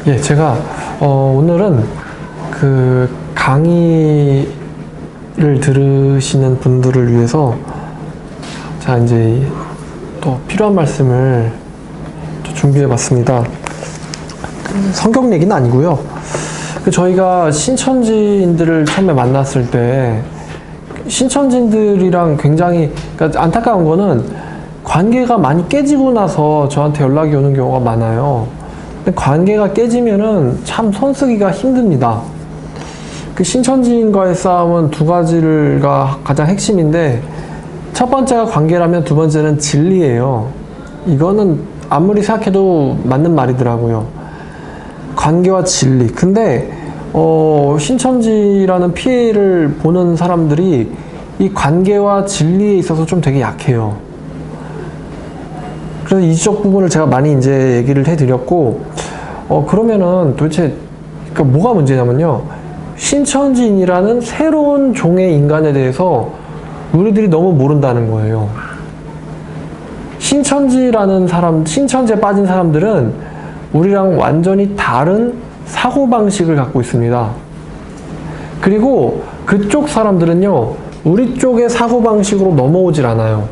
예, 제가 오늘은 그 강의를 들으시는 분들을 위해서 제가 이제 또 필요한 말씀을 또 준비해봤습니다. 성경 얘기는 아니고요. 저희가 신천지인들을 처음에 만났을 때 신천지인들이랑 굉장히 그러니까 안타까운 거는 관계가 많이 깨지고 나서 저한테 연락이 오는 경우가 많아요. 근데 관계가 깨지면은 참 손쓰기가 힘듭니다. 그 신천지인과의 싸움은 두 가지가 가장 핵심인데, 첫 번째가 관계라면 두 번째는 진리예요. 이거는 아무리 생각해도 맞는 말이더라고요. 관계와 진리. 근데 신천지라는 피해를 보는 사람들이 이 관계와 진리에 있어서 좀 되게 약해요. 그래서 이쪽 부분을 제가 많이 이제 얘기를 해드렸고, 그러면은 도대체 그러니까 뭐가 문제냐면요, 신천지인이라는 새로운 종의 인간에 대해서 우리들이 너무 모른다는 거예요. 신천지라는 사람, 신천지에 빠진 사람들은 우리랑 완전히 다른 사고방식을 갖고 있습니다. 그리고 그쪽 사람들은요, 우리 쪽의 사고방식으로 넘어오질 않아요.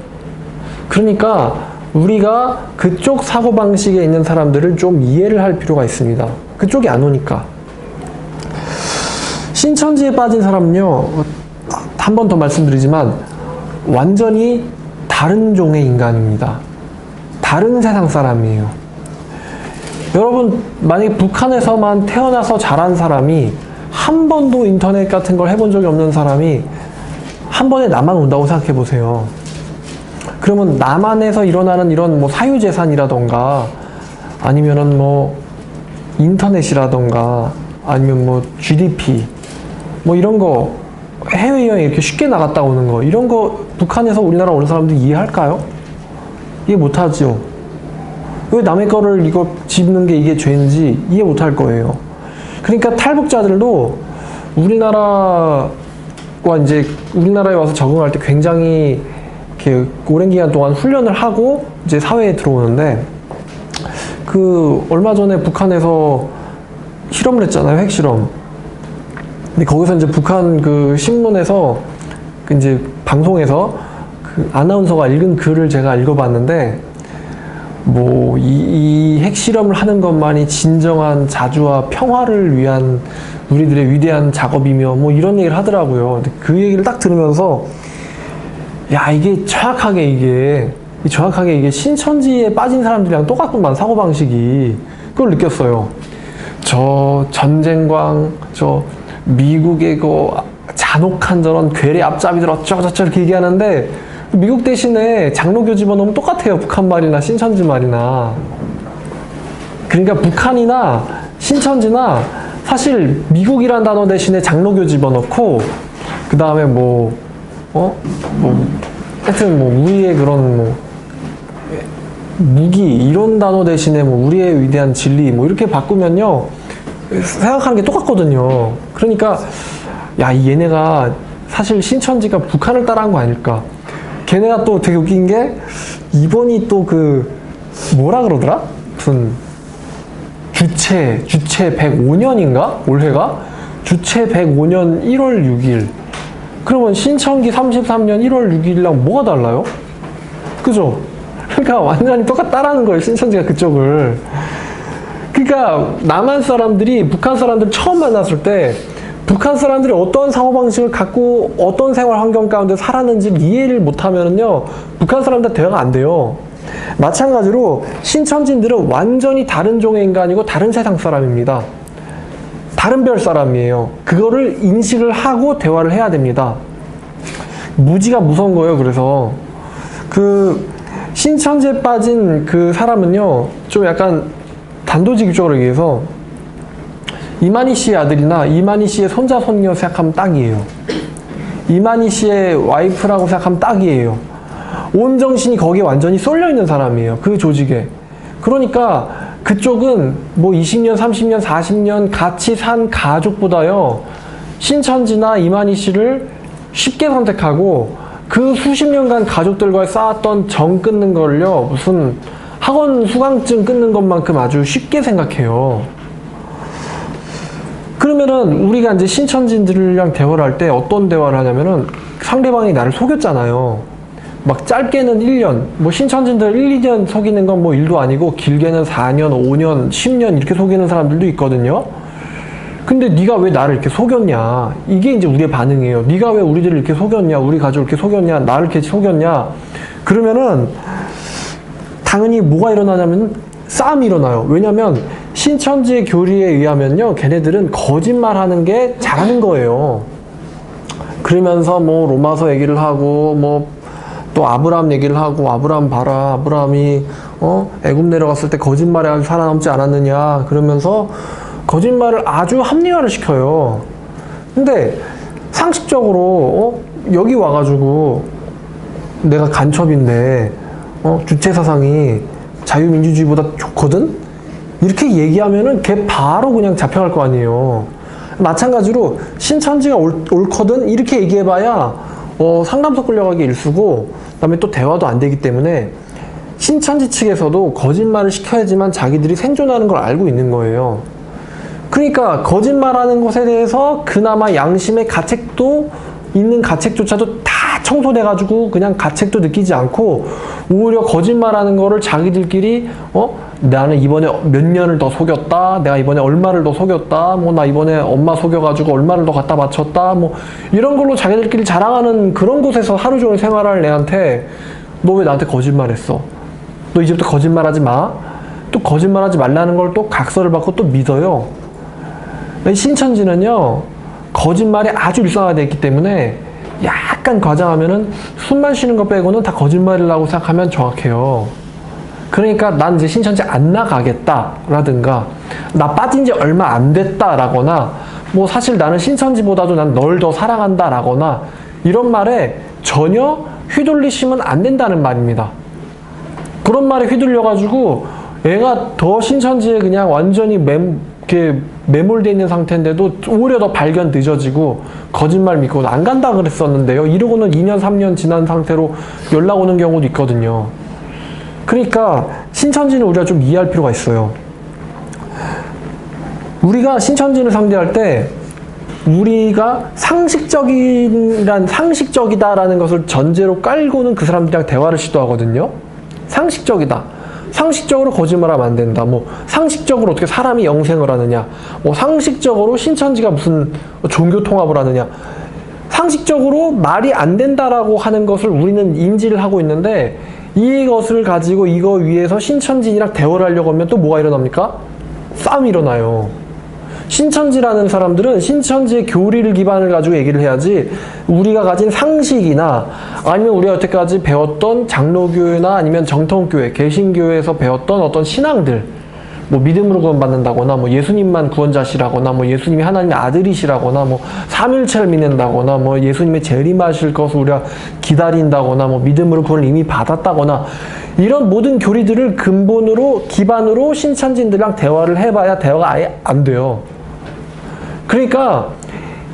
그러니까 우리가 그쪽 사고방식에 있는 사람들을 좀 이해를 할 필요가 있습니다. 그쪽이 안 오니까. 신천지에 빠진 사람은요, 한 번 더 말씀드리지만 완전히 다른 종의 인간입니다. 다른 세상 사람이에요. 여러분, 만약에 북한에서만 태어나서 자란 사람이 한 번도 인터넷 같은 걸 해본 적이 없는 사람이 한 번에 남한 온다고 생각해 보세요. 그러면 남한에서 일어나는 이런 뭐 사유재산이라던가 아니면은 뭐 인터넷이라던가 아니면 뭐 GDP 뭐 이런 거 해외여행 이렇게 쉽게 나갔다 오는 거, 이런 거 북한에서 우리나라 오는 사람들이 이해할까요? 이해 못하죠. 왜 남의 거를 이거 집는 게 이게 죄인지 이해 못할 거예요. 그러니까 탈북자들도 우리나라와 이제 우리나라에 와서 적응할 때 굉장히 이렇게 오랜 기간 동안 훈련을 하고 이제 사회에 들어오는데, 그 얼마 전에 북한에서 실험을 했잖아요, 핵실험. 근데 거기서 이제 북한 그 신문에서 그 이제 방송에서 그 아나운서가 읽은 글을 제가 읽어봤는데, 뭐 이 핵실험을 하는 것만이 진정한 자주와 평화를 위한 우리들의 위대한 작업이며 뭐 이런 얘기를 하더라고요. 근데 그 얘기를 딱 들으면서 야, 이게 정확하게 이게 신천지에 빠진 사람들이랑 똑같구만, 사고방식이. 그걸 느꼈어요. 저 전쟁광, 저 미국의 그 잔혹한 저런 괴뢰 앞잡이들 어쩌고저쩌고 이렇게 얘기하는데, 미국 대신에 장로교 집어넣으면 똑같아요. 북한 말이나 신천지 말이나. 그러니까 북한이나 신천지나 사실 미국이란 단어 대신에 장로교 집어넣고, 그 다음에 하여튼 우리의 그런 무기 이런 단어 대신에 우리의 위대한 진리 이렇게 바꾸면요, 생각하는 게 똑같거든요. 그러니까 야, 얘네가 사실 신천지가 북한을 따라한 거 아닐까. 걔네가 또 되게 웃긴 게, 이번이 또 그 뭐라 그러더라? 무슨 주체 105년인가? 올해가 주체 105년 1월 6일. 그러면 신천기 33년 1월 6일이랑 뭐가 달라요? 그죠? 그러니까 완전히 따라하는 거예요, 신천지가 그쪽을. 그러니까 남한 사람들이 북한 사람들 처음 만났을 때 북한 사람들이 어떤 사고방식을 갖고 어떤 생활 환경 가운데 살았는지를 이해를 못하면은요, 북한 사람들 대화가 안 돼요. 마찬가지로 신천지인들은 완전히 다른 종의 인간이고 다른 세상 사람입니다. 다른 별 사람이에요. 그거를 인식을 하고 대화를 해야 됩니다. 무지가 무서운 거예요. 그래서 그 신천지에 빠진 그 사람은요, 좀 약간 단도직입적으로 얘기해서 이만희 씨의 아들이나 이만희 씨의 손자 손녀 생각하면 딱이에요. 이만희 씨의 와이프라고 생각하면 딱이에요. 온 정신이 거기에 완전히 쏠려 있는 사람이에요, 그 조직에. 그러니까 그쪽은 뭐 20년, 30년, 40년 같이 산 가족보다요, 신천지나 이만희 씨를 쉽게 선택하고, 그 수십 년간 가족들과 쌓았던 정 끊는 걸요, 무슨 학원 수강증 끊는 것만큼 아주 쉽게 생각해요. 그러면은 우리가 이제 신천지들이랑 대화를 할 때 어떤 대화를 하냐면은 상대방이 나를 속였잖아요. 막 짧게는 1년, 뭐 신천지들 1, 2년 속이는 건 뭐 일도 아니고 길게는 4년, 5년, 10년 이렇게 속이는 사람들도 있거든요. 근데 네가 왜 나를 이렇게 속였냐? 이게 이제 우리의 반응이에요. 네가 왜 우리들을 이렇게 속였냐? 우리 가족을 이렇게 속였냐? 나를 이렇게 속였냐? 그러면은 당연히 뭐가 일어나냐면 싸움이 일어나요. 왜냐면 신천지의 교리에 의하면요, 걔네들은 거짓말하는 게 잘하는 거예요. 그러면서 뭐 로마서 얘기를 하고 뭐 또 아브라함 얘기를 하고, 아브라함 봐라, 아브라함이 애굽 내려갔을 때 거짓말에 아주 살아남지 않았느냐, 그러면서 거짓말을 아주 합리화를 시켜요. 근데 상식적으로 여기 와가지고 내가 간첩인데 주체 사상이 자유민주주의보다 좋거든? 이렇게 얘기하면은 걔 바로 그냥 잡혀갈 거 아니에요. 마찬가지로 신천지가 옳거든? 이렇게 얘기해봐야 상담소 끌려가기 일쑤고, 그다음에 또 대화도 안 되기 때문에 신천지 측에서도 거짓말을 시켜야지만 자기들이 생존하는 걸 알고 있는 거예요. 그러니까 거짓말하는 것에 대해서 그나마 양심의 가책도 있는 가책조차도 다 청소돼가지고 그냥 가책도 느끼지 않고, 오히려 거짓말하는 거를 자기들끼리 나는 이번에 몇 년을 더 속였다, 내가 이번에 얼마를 더 속였다, 뭐 나 이번에 엄마 속여가지고 얼마를 더 갖다 바쳤다, 뭐 이런 걸로 자기들끼리 자랑하는 그런 곳에서 하루 종일 생활할 애한테 너 왜 나한테 거짓말했어? 너 이제부터 거짓말하지 마. 또 거짓말하지 말라는 걸 또 각서를 받고 또 믿어요. 신천지는요, 거짓말이 아주 일상화되어 있기 때문에 약간 과장하면은 숨만 쉬는 거 빼고는 다 거짓말이라고 생각하면 정확해요. 그러니까 난 이제 신천지 안 나가겠다 라든가, 나 빠진 지 얼마 안 됐다 라거나, 뭐 사실 나는 신천지보다도 난 널 더 사랑한다 라거나, 이런 말에 전혀 휘둘리시면 안 된다는 말입니다. 그런 말에 휘둘려가지고 애가 더 신천지에 그냥 완전히 이렇게 매몰되어 있는 상태인데도 오히려 더 발견 늦어지고 거짓말 믿고 안 간다 그랬었는데요, 이러고는 2년 3년 지난 상태로 연락 오는 경우도 있거든요. 그러니까 신천지는 우리가 좀 이해할 필요가 있어요. 우리가 신천지를 상대할 때 우리가 상식적이다라는 것을 전제로 깔고는 그 사람들이랑 대화를 시도하거든요. 상식적이다. 상식적으로 거짓말하면 안 된다. 뭐 상식적으로 어떻게 사람이 영생을 하느냐. 뭐 상식적으로 신천지가 무슨 종교 통합을 하느냐. 상식적으로 말이 안 된다라고 하는 것을 우리는 인지를 하고 있는데, 이것을 가지고 이거 위에서 신천지인이랑 대화를 하려고 하면 또 뭐가 일어납니까? 싸움이 일어나요. 신천지라는 사람들은 신천지의 교리를 기반을 가지고 얘기를 해야지, 우리가 가진 상식이나 아니면 우리가 여태까지 배웠던 장로교회나 아니면 정통교회, 개신교회에서 배웠던 어떤 신앙들, 뭐 믿음으로 구원받는다거나, 뭐 예수님만 구원자시라거나, 뭐 예수님이 하나님의 아들이시라거나, 뭐 삼일체를 믿는다거나, 뭐 예수님의 재림하실 것을 우리가 기다린다거나, 뭐 믿음으로 구원을 이미 받았다거나, 이런 모든 교리들을 근본으로 기반으로 신천지인들이랑 대화를 해봐야 대화가 아예 안 돼요. 그러니까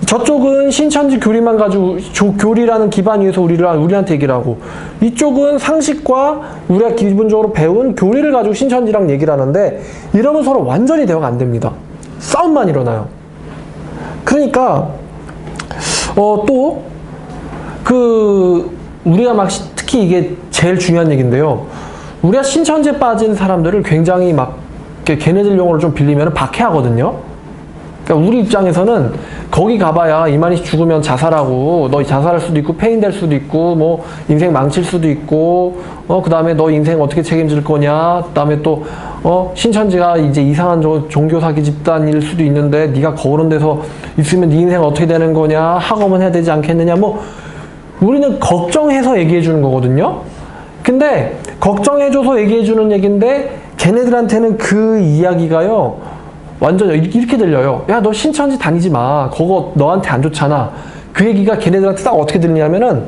저쪽은 신천지 교리만 가지고 교리라는 기반 위에서 우리한테 얘기를 하고, 이쪽은 상식과 우리가 기본적으로 배운 교리를 가지고 신천지랑 얘기를 하는데, 이러면 서로 완전히 대화가 안 됩니다. 싸움만 일어나요. 그러니까 또 우리가 막 특히 이게 제일 중요한 얘기인데요, 우리가 신천지에 빠진 사람들을 굉장히 막 걔네들 용어를 좀 빌리면 박해하거든요. 그러니까 우리 입장에서는 거기 가봐야 이만희 죽으면 자살하고, 너 자살할 수도 있고 폐인될 수도 있고 뭐 인생 망칠 수도 있고, 그 다음에 너 인생 어떻게 책임질 거냐, 그 다음에 또 신천지가 이제 이상한 종교 사기 집단일 수도 있는데 네가 그런 데서 있으면 네 인생 어떻게 되는 거냐, 학업은 해야 되지 않겠느냐, 뭐 우리는 걱정해서 얘기해 주는 거거든요. 근데 걱정해줘서 얘기해 주는 얘기인데 걔네들한테는 그 이야기가요 완전 이렇게 들려요. 야, 너 신천지 다니지 마. 그거 너한테 안 좋잖아. 그 얘기가 걔네들한테 딱 어떻게 들리냐면은,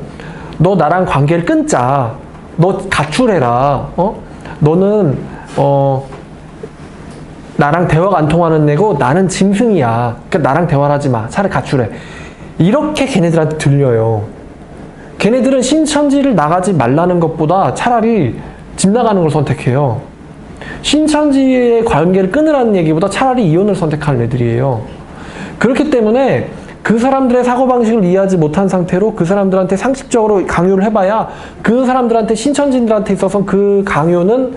너 나랑 관계를 끊자. 너 가출해라. 너는 나랑 대화가 안 통하는 애고 나는 짐승이야. 그러니까 나랑 대화를 하지 마. 차라리 가출해. 이렇게 걔네들한테 들려요. 걔네들은 신천지를 나가지 말라는 것보다 차라리 집 나가는 걸 선택해요. 신천지의 관계를 끊으라는 얘기보다 차라리 이혼을 선택하는 애들이에요. 그렇기 때문에 그 사람들의 사고방식을 이해하지 못한 상태로 그 사람들한테 상식적으로 강요를 해봐야 그 사람들한테 신천지들한테 있어서 그 강요는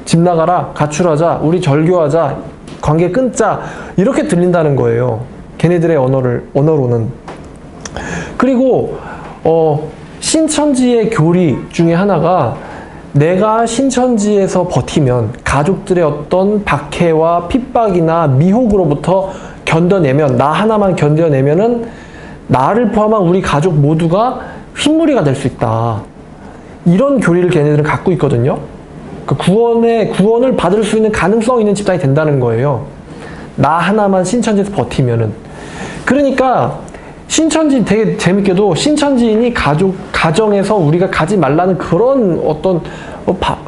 집 나가라, 가출하자, 우리 절교하자, 관계 끊자 이렇게 들린다는 거예요. 걔네들의 언어로는. 그리고 신천지의 교리 중에 하나가 내가 신천지에서 버티면 가족들의 어떤 박해와 핍박이나 미혹으로부터 견뎌내면, 나 하나만 견뎌내면은 나를 포함한 우리 가족 모두가 흰무리가 될 수 있다. 이런 교리를 걔네들은 갖고 있거든요. 그 구원을 받을 수 있는 가능성 있는 집단이 된다는 거예요. 나 하나만 신천지에서 버티면은. 그러니까 신천지 되게 재밌게도 신천지인이 가정에서 우리가 가지 말라는 그런 어떤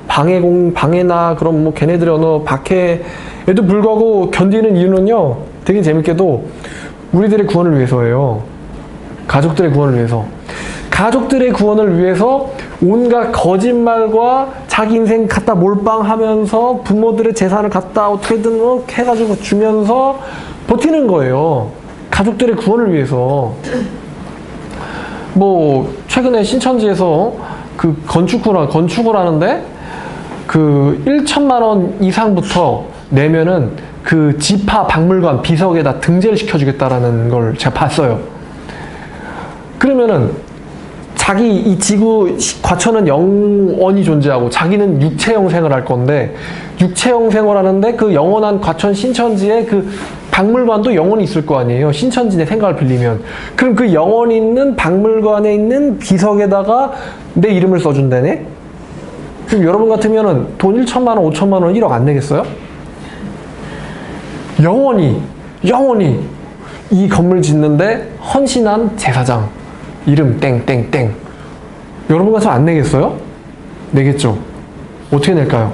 방해나 그런 뭐 걔네들의 어느 박해에도 불구하고 견디는 이유는요, 되게 재밌게도 우리들의 구원을 위해서예요. 가족들의 구원을 위해서. 가족들의 구원을 위해서 온갖 거짓말과 자기 인생 갖다 몰빵하면서 부모들의 재산을 갖다 어떻게든 해가지고 주면서 버티는 거예요. 가족들의 구원을 위해서. 뭐 최근에 신천지에서 그 건축을 하는데 그 1천만 원 이상부터 내면은 그 지파 박물관 비석에다 등재를 시켜주겠다라는 걸 제가 봤어요. 그러면은 자기 이 지구 과천은 영원히 존재하고 자기는 육체형 생을 할 건데, 육체형 생을 하는데 그 영원한 과천 신천지의 그 박물관도 영원히 있을 거 아니에요. 신천지의 생각을 빌리면. 그럼 그 영원히 있는 박물관에 있는 비석에다가 내 이름을 써준다네? 그럼 여러분 같으면은 돈 1천만 원, 5천만 원, 1억 안 내겠어요? 영원히 이 건물 짓는데 헌신한 제사장 이름 땡땡땡. 여러분 같으면 안 내겠어요? 내겠죠. 어떻게 낼까요?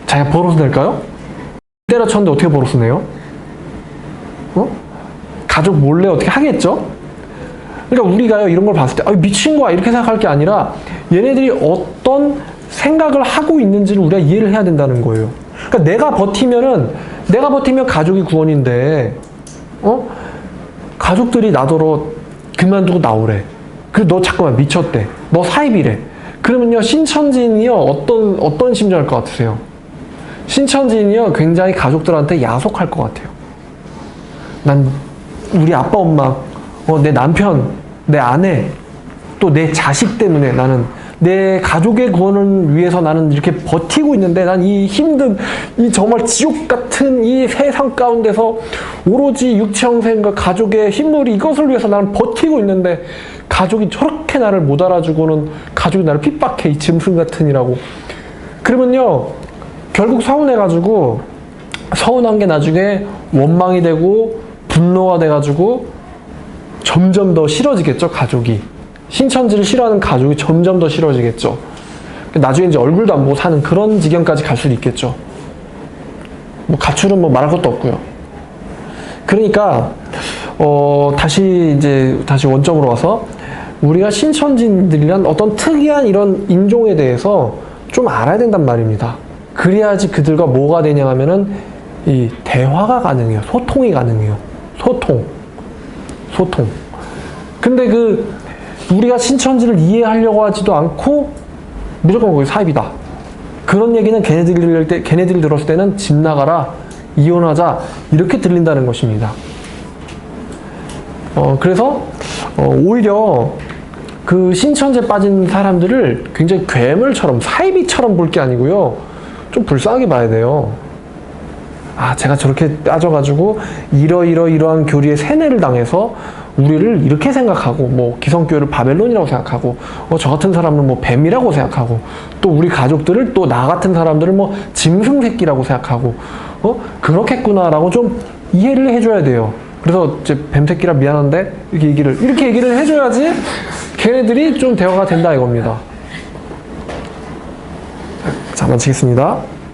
자기가 벌어서 낼까요? 때려쳤는데 어떻게 벌어서 내요? 가족 몰래 어떻게 하겠죠? 그러니까 우리가요, 이런 걸 봤을 때 미친 거야 이렇게 생각할 게 아니라 얘네들이 어떤 생각을 하고 있는지를 우리가 이해를 해야 된다는 거예요. 그러니까 내가 버티면 가족이 구원인데 가족들이 나더러 그만두고 나오래. 그리고 너 잠깐만 미쳤대. 너 사입이래. 그러면요, 신천지인이요 어떤 심정할 것 같으세요? 신천지인이요 굉장히 가족들한테 야속할 것 같아요. 난 우리 아빠 엄마, 내 남편, 내 아내, 또 내 자식 때문에 나는 내 가족의 구원을 위해서 나는 이렇게 버티고 있는데, 난 이 힘든, 이 정말 지옥 같은 이 세상 가운데서 오로지 육체형생과 가족의 힘물이 이것을 위해서 나는 버티고 있는데, 가족이 저렇게 나를 못 알아주고는 가족이 나를 핍박해, 이 짐승 같으니라고. 그러면요, 결국 서운해가지고, 서운한 게 나중에 원망이 되고, 분노가 돼가지고, 점점 더 싫어지겠죠, 가족이. 신천지를 싫어하는 가족이 점점 더 싫어지겠죠. 나중에 이제 얼굴도 안 보고 사는 그런 지경까지 갈 수도 있겠죠. 뭐 가출은 뭐 말할 것도 없고요. 그러니까 다시 원점으로 와서 우리가 신천지인들이란 어떤 특이한 이런 인종에 대해서 좀 알아야 된단 말입니다. 그래야지 그들과 뭐가 되냐 하면은 이 대화가 가능해요. 소통이 가능해요. 소통. 근데 우리가 신천지를 이해하려고 하지도 않고 무조건 거기 사입이다. 그런 얘기는 걔네들이 들었을 때는 집 나가라, 이혼하자 이렇게 들린다는 것입니다. 그래서 오히려 그 신천지에 빠진 사람들을 굉장히 괴물처럼, 사이비처럼 볼 게 아니고요, 좀 불쌍하게 봐야 돼요. 제가 저렇게 따져가지고 이러한 교리에 세뇌를 당해서 우리를 이렇게 생각하고, 뭐 기성교회를 바벨론이라고 생각하고, 저 같은 사람은 뭐 뱀이라고 생각하고, 또 우리 가족들을, 또 나 같은 사람들을 뭐 짐승 새끼라고 생각하고, 그렇겠구나라고 좀 이해를 해줘야 돼요. 그래서 이제 뱀 새끼라 미안한데 이렇게 얘기를 해줘야지 걔네들이 좀 대화가 된다 이겁니다. 자, 마치겠습니다.